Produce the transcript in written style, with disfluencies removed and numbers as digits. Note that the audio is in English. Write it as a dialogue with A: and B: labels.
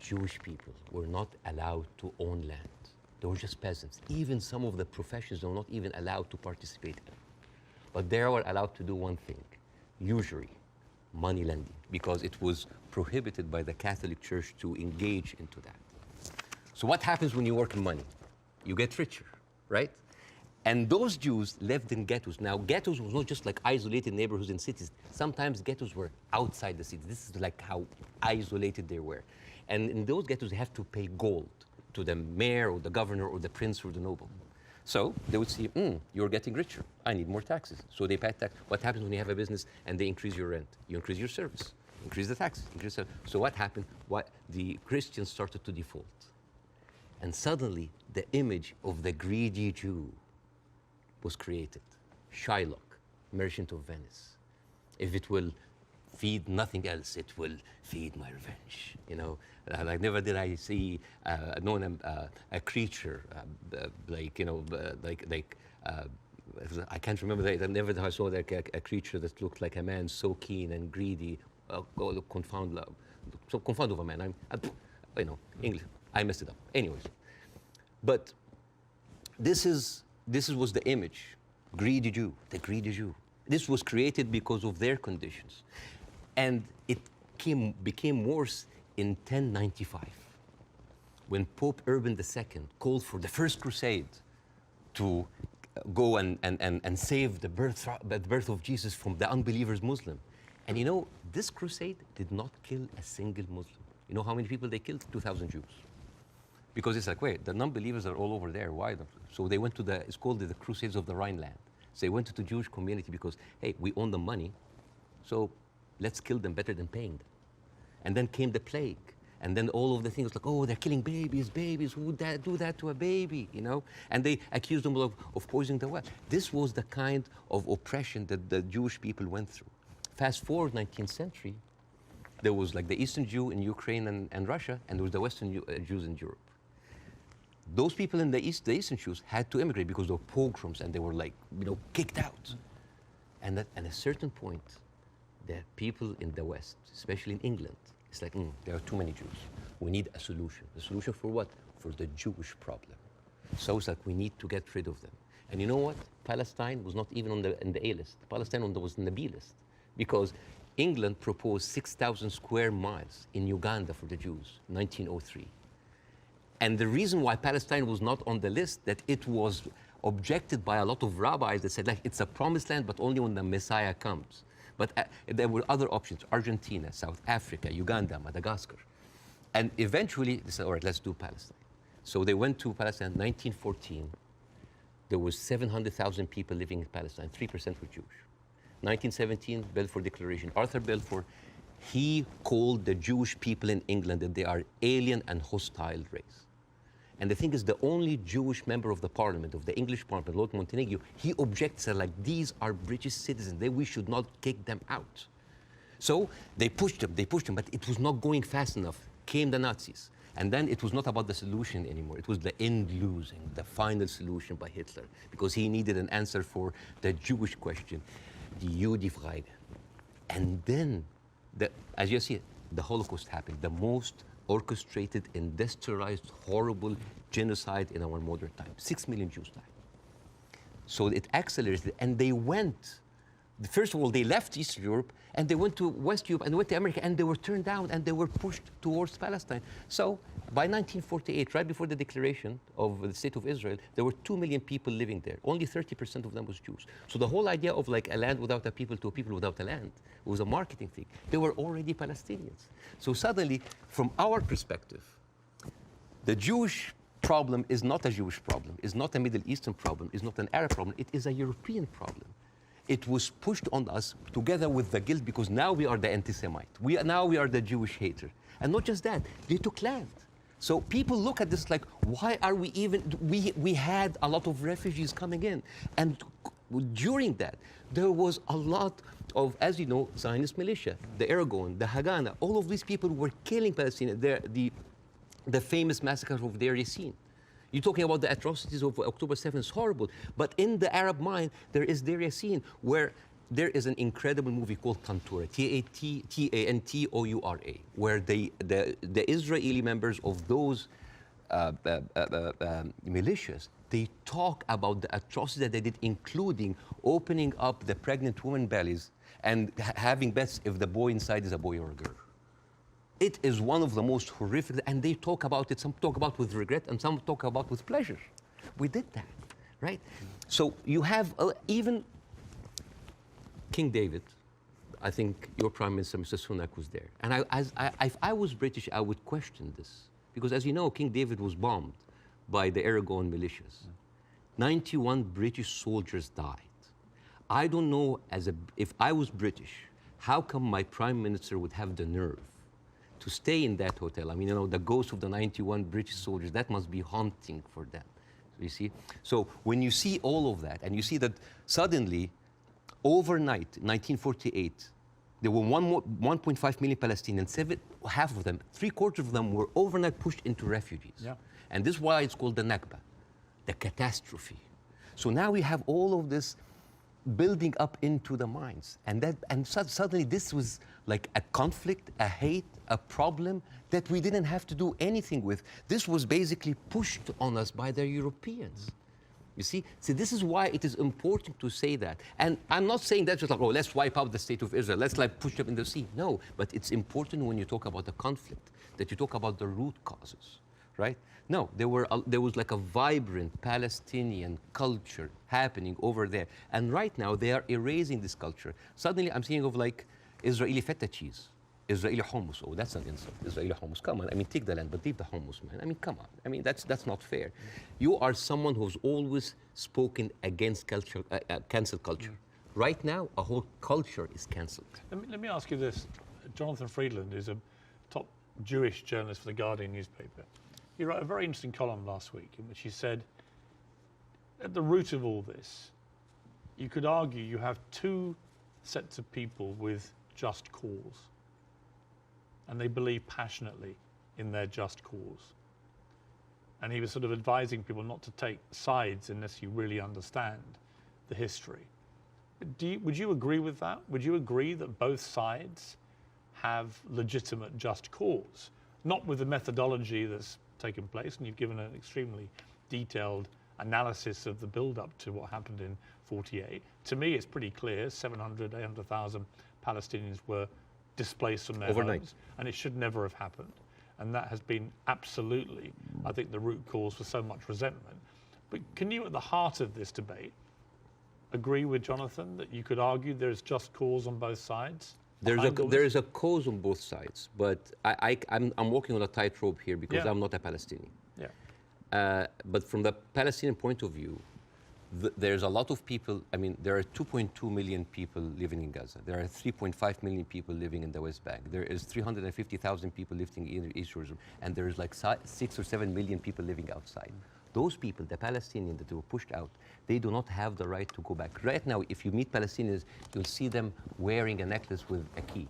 A: Jewish people were not allowed to own land. They were just peasants. Even some of the professions they were not even allowed to participate in. But they were allowed to do one thing, usury, money lending, because it was prohibited by the Catholic Church to engage into that. So what happens when you work in money? You get richer, right? And those Jews lived in ghettos. Now, ghettos was not just like isolated neighborhoods in cities. Sometimes ghettos were outside the cities. This is like how isolated they were. And in those ghettos, they have to pay gold to the mayor or the governor or the prince or the noble. So they would see, you're getting richer. I need more taxes. So they pay tax. What happens when you have a business and they increase your rent? You increase your service, increase the taxes. So what happened? The Christians started to default. And suddenly, the image of the greedy Jew was created. Shylock, merchant of Venice. If it will feed nothing else, it will feed my revenge. You know, like never did I see a creature like, you know, I can't remember that. Never did I saw like a creature that looked like a man so keen and greedy. Confound of a man. You know, English. I messed it up. Anyways, but this was the image, greedy Jew, the greedy Jew. This was created because of their conditions. And it became worse in 1095, when Pope Urban II called for the first crusade to go and save the birth of Jesus from the unbelievers Muslim. And you know, this crusade did not kill a single Muslim. You know how many people they killed? 2,000 Jews. Because it's like, wait, the non-believers are all over there. Why don't? So they went to it's called the Crusades of the Rhineland. So they went to the Jewish community because, hey, we own the money, so let's kill them better than paying them. And then came the plague. And then all of the things like, oh, they're killing babies, who would do that to a baby, you know? And they accused them of poisoning the well. This was the kind of oppression that the Jewish people went through. Fast forward 19th century, there was like the Eastern Jew in Ukraine and Russia, and there was the Western Jews in Europe. Those people in the Eastern Jews had to immigrate because there were pogroms and they were like, you know, kicked out. And at a certain point, the people in the West, especially in England, it's like, there are too many Jews. We need a solution. The solution for what? For the Jewish problem. So it's like we need to get rid of them. And you know what? Palestine was not even on the A list. Palestine was on the B list because England proposed 6,000 square miles in Uganda for the Jews, 1903. And the reason why Palestine was not on the list, that it was objected by a lot of rabbis that said, like, it's a promised land, but only when the Messiah comes. But there were other options, Argentina, South Africa, Uganda, Madagascar. And eventually, they said, all right, let's do Palestine. So they went to Palestine in 1914. There was 700,000 people living in Palestine, 3% were Jewish. 1917, Balfour Declaration. Arthur Balfour, he called the Jewish people in England that they are alien and hostile race. And the thing is, the only Jewish member of the parliament, of the English parliament, Lord Montenegro, he objects, like, these are British citizens, we should not kick them out. So they pushed them, but it was not going fast enough. Came the Nazis. And then it was not about the solution anymore. It was the end losing, the final solution by Hitler, because he needed an answer for the Jewish question, the Judefrage. And then, as you see, the Holocaust happened, the most orchestrated, industrialized, horrible genocide in our modern time. 6 million Jews died. So it accelerated, and they went. First of all, they left Eastern Europe, and they went to West Europe, and they went to America, and they were turned down, and they were pushed towards Palestine. So by 1948, right before the declaration of the State of Israel, there were 2 million people living there. Only 30% of them was Jews. So the whole idea of like a land without a people to a people without a land was a marketing thing. They were already Palestinians. So suddenly, from our perspective, the Jewish problem is not a Jewish problem, is not a Middle Eastern problem, is not an Arab problem, it is a European problem. It was pushed on us together with the guilt because now we are the anti-Semite. Now we are the Jewish hater. And not just that, they took land. So people look at this like, why are we even, we had a lot of refugees coming in. And during that, there was a lot of, as you know, Zionist militia, the Aragon, the Haganah, all of these people were killing Palestinians. The famous massacre of Deir Yassin. You're talking about the atrocities of October 7th, it's horrible. But in the Arab mind, there is Deir Yassin, where there is an incredible movie called Tantura, Tantoura, where the Israeli members of those militias, they talk about the atrocities that they did, including opening up the pregnant women bellies and having bets if the boy inside is a boy or a girl. It is one of the most horrific, and they talk about it, some talk about with regret and some talk about with pleasure. We did that, right? So you have even King David. I think your Prime Minister, Mr. Sunak, was there. And if I was British, I would question this. Because as you know, King David was bombed by the Aragon militias. 91 British soldiers died. I don't know, if I was British, how come my Prime Minister would have the nerve to stay in that hotel? I mean, you know, the ghost of the 91 British soldiers, that must be haunting for them. You see? So when you see all of that, and you see that suddenly, overnight, 1948, there were 1.5 million Palestinians, half of them, 3/4 of them were overnight pushed into refugees. Yeah. And this is why it's called the Nakba, the catastrophe. So now we have all of this building up into the minds. And suddenly this was like a conflict, a hate, a problem that we didn't have to do anything with. This was basically pushed on us by the Europeans. You see? So this is why it is important to say that. And I'm not saying that just like, oh, let's wipe out the state of Israel, let's like push them in the sea. No, but it's important when you talk about the conflict, that you talk about the root causes, right? No, there was like a vibrant Palestinian culture happening over there. And right now they are erasing this culture. Suddenly I'm thinking of like Israeli feta cheese. Israeli hummus. Oh, that's an insult. Israeli hummus. Come on. I mean, take the land, but leave the hummus, man. I mean, come on. I mean, that's not fair. You are someone who's always spoken against culture, cancel culture. Right now, a whole culture is cancelled.
B: Let me ask you this. Jonathan Friedland is a top Jewish journalist for the Guardian newspaper. He wrote a very interesting column last week in which he said, at the root of all this, you could argue you have two sets of people with just cause. And they believe passionately in their just cause. And he was sort of advising people not to take sides unless you really understand the history. Would you agree with that? Would you agree that both sides have legitimate just cause? Not with the methodology that's taken place, and you've given an extremely detailed analysis of the build-up to what happened in 48. To me, it's pretty clear, 700, 800,000 Palestinians were displaced from their homes, and it should never have happened. And that has been absolutely, I think, the root cause for so much resentment. But can you, at the heart of this debate, agree with Jonathan that you could argue there's just cause on both sides?
A: There is a cause on both sides, but I'm walking on a tightrope here because I'm not a Palestinian. Yeah. But from the Palestinian point of view, there's a lot of people. I mean, there are 2.2 million people living in Gaza. There are 3.5 million people living in the West Bank. There is 350,000 people living in East Jerusalem, and there is like 6 or 7 million people living outside. Those people, the Palestinians that were pushed out, they do not have the right to go back. Right now, if you meet Palestinians, you'll see them wearing a necklace with a key.